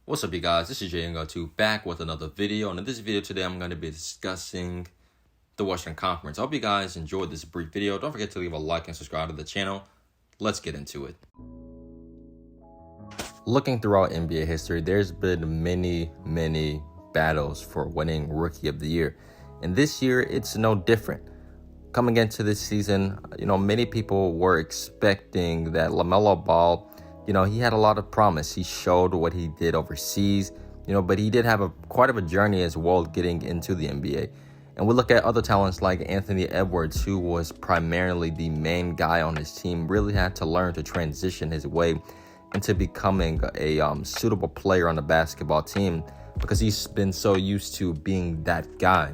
What's up, you guys? This is Jay2 back with another video, and in this video today I'm going to be discussing the Western Conference. I hope you guys enjoyed this brief video. Don't forget to leave a like and subscribe to the channel. Let's get into it. Looking throughout NBA history, there's been many battles for winning Rookie of the Year, and this year it's no different. Coming into this season, many people were expecting that Lamelo Ball, he had a lot of promise. He showed what he did overseas, but he did have quite of a journey as well getting into the NBA. And we look at other talents like Anthony Edwards, who was primarily the main guy on his team, really had to learn to transition his way into becoming a suitable player on the basketball team because he's been so used to being that guy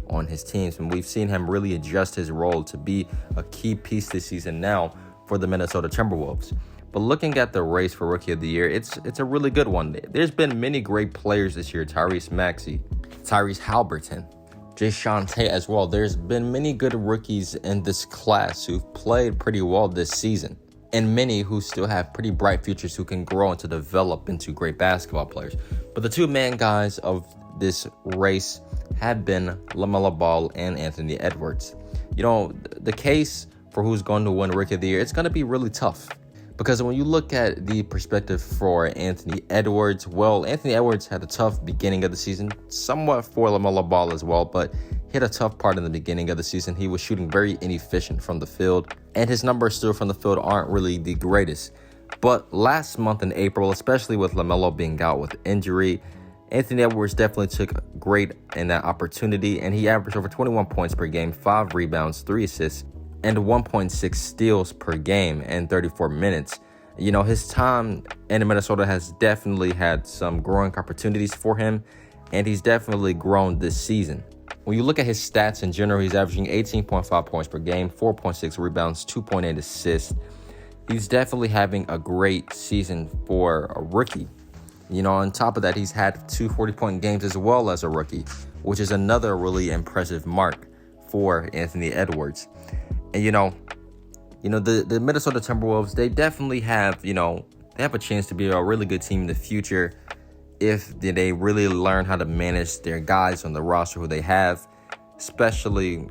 on his teams. And we've seen him really adjust his role to be a key piece this season now for the Minnesota Timberwolves. But looking at the race for Rookie of the Year, it's a really good one. There's been many great players this year. Tyrese Maxey, Tyrese Halliburton, Jae'Sean Tate as well. There's been many good rookies in this class who've played pretty well this season, and many who still have pretty bright futures who can grow and to develop into great basketball players. But the two main guys of this race have been Lamelo Ball and Anthony Edwards. The case for who's going to win Rookie of the Year, it's going to be really tough. Because when you look at the perspective for Anthony Edwards, Anthony Edwards had a tough beginning of the season, somewhat for Lamelo Ball as well, but he had a tough part in the beginning of the season. He was shooting very inefficient from the field, and his numbers still from the field aren't really the greatest. But last month in April, especially with Lamelo being out with injury, Anthony Edwards definitely took great in that opportunity, and he averaged over 21 points per game, 5 rebounds, 3 assists, and 1.6 steals per game in 34 minutes. His time in Minnesota has definitely had some growing opportunities for him, and he's definitely grown this season. When you look at his stats in general, he's averaging 18.5 points per game, 4.6 rebounds, 2.8 assists. He's definitely having a great season for a rookie. On top of that, he's had 2 40-point games as well as a rookie, which is another really impressive mark for Anthony Edwards. And the Minnesota Timberwolves, they definitely have, they have a chance to be a really good team in the future if they really learn how to manage their guys on the roster who they have, especially,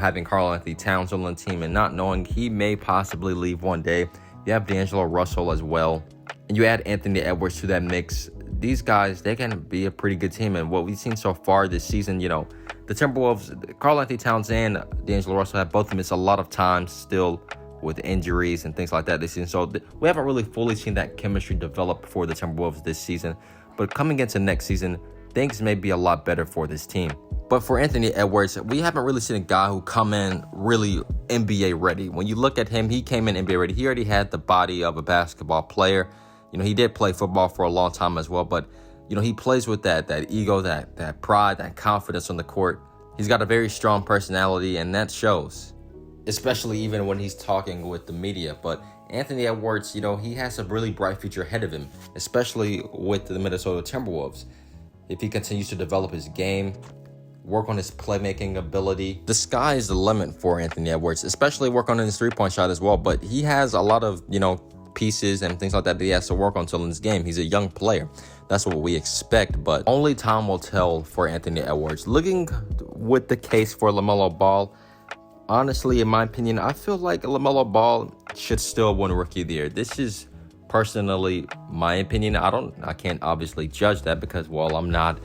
having Karl-Anthony Towns on the team and not knowing he may possibly leave one day. You have D'Angelo Russell as well, and you add Anthony Edwards to that mix. These guys, they can be a pretty good team. And what we've seen so far this season, the Timberwolves, Karl-Anthony Towns and D'Angelo Russell have both missed a lot of time still with injuries and things like that this season. So we haven't really fully seen that chemistry develop for the Timberwolves this season. But coming into next season, things may be a lot better for this team. But for Anthony Edwards, we haven't really seen a guy who come in really NBA ready. When you look at him, he came in NBA ready. He already had the body of a basketball player. He did play football for a long time as well, but he plays with that ego, that pride, that confidence on the court. He's got a very strong personality, and that shows, especially even when he's talking with the media. But Anthony Edwards, he has a really bright future ahead of him, especially with the Minnesota Timberwolves. If he continues to develop his game, work on his playmaking ability, the sky is the limit for Anthony Edwards, especially work on his three-point shot as well. But he has a lot of, pieces and things like that he has to work on until in this game. He's a young player. That's what we expect, but only time will tell for Anthony Edwards. Looking with the case for Lamelo Ball, honestly, in my opinion, I feel like Lamelo Ball should still win Rookie of the Year. This is personally my opinion. I can't obviously judge that because, I'm not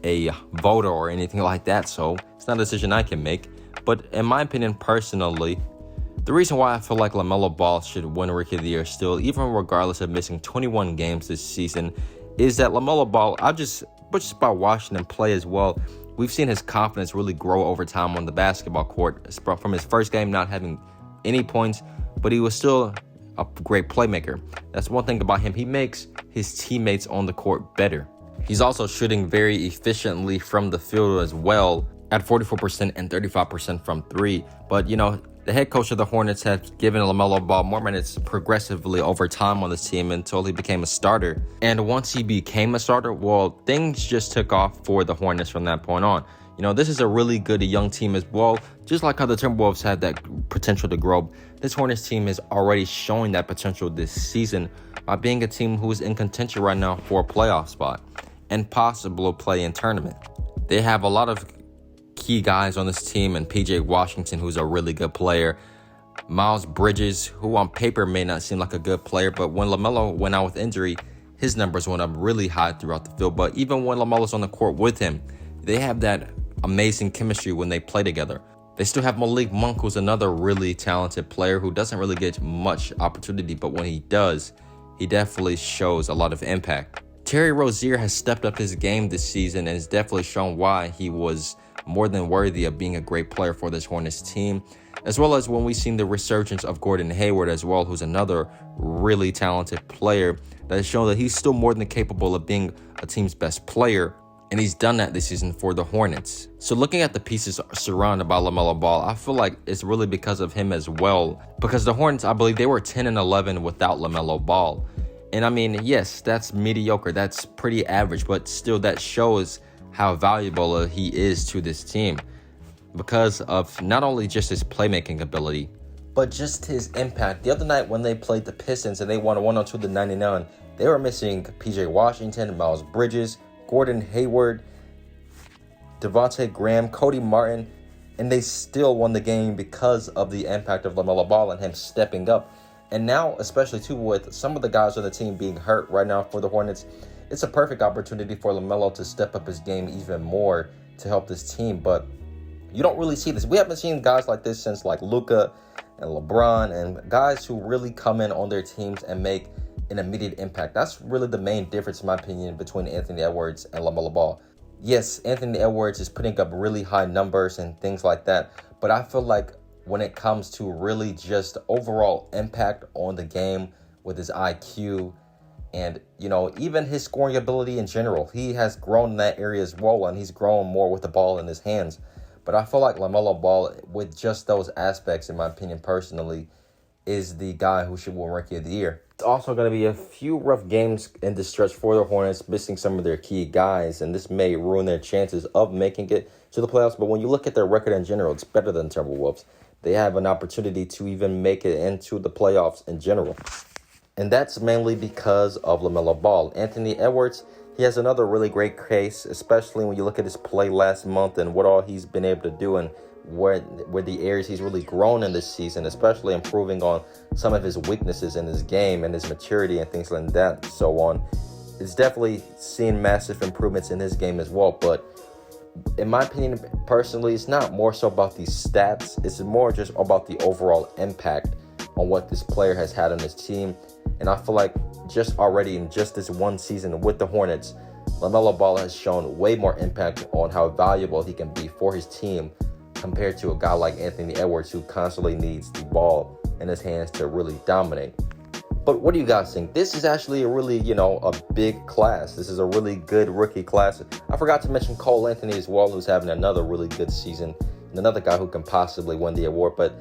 a voter or anything like that, so it's not a decision I can make. But in my opinion, personally, the reason why I feel like Lamelo Ball should win Rookie of the Year still, even regardless of missing 21 games this season, is that Lamelo Ball, just by watching him play as well, we've seen his confidence really grow over time on the basketball court. From his first game not having any points, but he was still a great playmaker. That's one thing about him. He makes his teammates on the court better. He's also shooting very efficiently from the field as well, at 44% and 35% from 3. But, the head coach of the Hornets has given Lamelo Ball more minutes progressively over time on this team until he became a starter. And once he became a starter, things just took off for the Hornets from that point on. You know, this is a really good young team as well. Just like how the Timberwolves had that potential to grow, this Hornets team is already showing that potential this season by being a team who is in contention right now for a playoff spot and possible play-in tournament. They have a lot of key guys on this team, and PJ Washington, who's a really good player. Miles Bridges, who on paper may not seem like a good player, but when Lamelo went out with injury, his numbers went up really high throughout the field. But even when Lamelo's on the court with him, they have that amazing chemistry when they play together. They still have Malik Monk, who's another really talented player who doesn't really get much opportunity, but when he does, he definitely shows a lot of impact. Terry Rozier has stepped up his game this season and has definitely shown why he was more than worthy of being a great player for this Hornets team, as well as when we've seen the resurgence of Gordon Hayward as well, who's another really talented player that has shown that he's still more than capable of being a team's best player, and he's done that this season for the Hornets. So looking at the pieces surrounded by LaMelo Ball, I feel like it's really because of him as well, because the Hornets, I believe they were 10-11 without LaMelo Ball. And I mean, yes, that's mediocre, that's pretty average, but still that shows how valuable he is to this team because of not only just his playmaking ability, but just his impact. The other night when they played the Pistons and they won 102-99, they were missing PJ Washington, Miles Bridges, Gordon Hayward, Devontae Graham, Cody Martin, and they still won the game because of the impact of LaMelo Ball and him stepping up. And now, especially too, with some of the guys on the team being hurt right now for the Hornets, it's a perfect opportunity for LaMelo to step up his game even more to help this team. But you don't really see this. We haven't seen guys like this since like Luka and LeBron and guys who really come in on their teams and make an immediate impact. That's really the main difference, in my opinion, between Anthony Edwards and LaMelo Ball. Yes, Anthony Edwards is putting up really high numbers and things like that, but I feel like when it comes to really just overall impact on the game with his IQ and, you know, even his scoring ability in general, he has grown in that area as well, and he's grown more with the ball in his hands. But I feel like LaMelo Ball, with just those aspects, in my opinion, personally, is the guy who should win Rookie of the Year. It's also going to be a few rough games in the stretch for the Hornets, missing some of their key guys, and this may ruin their chances of making it to the playoffs. But when you look at their record in general, it's better than Timberwolves. They have an opportunity to even make it into the playoffs in general. And that's mainly because of LaMelo Ball. Anthony Edwards, he has another really great case, especially when you look at his play last month and what all he's been able to do and where the areas he's really grown in this season, especially improving on some of his weaknesses in his game and his maturity and things like that, so on. It's definitely seen massive improvements in his game as well. But in my opinion, personally, it's not more so about these stats. It's more just about the overall impact on what this player has had on his team. And I feel like just already in just this one season with the Hornets, LaMelo Ball has shown way more impact on how valuable he can be for his team compared to a guy like Anthony Edwards, who constantly needs the ball in his hands to really dominate. But what do you guys think? This is actually a really, a big class. This is a really good rookie class. I forgot to mention Cole Anthony as well, who's having another really good season, and another guy who can possibly win the award. But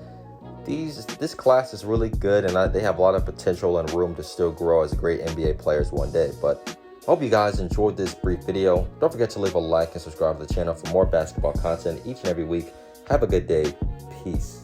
this class is really good, and they have a lot of potential and room to still grow as great NBA players one day. But hope you guys enjoyed this brief video. Don't forget to leave a like and subscribe to the channel for more basketball content each and every week. Have a good day. Peace.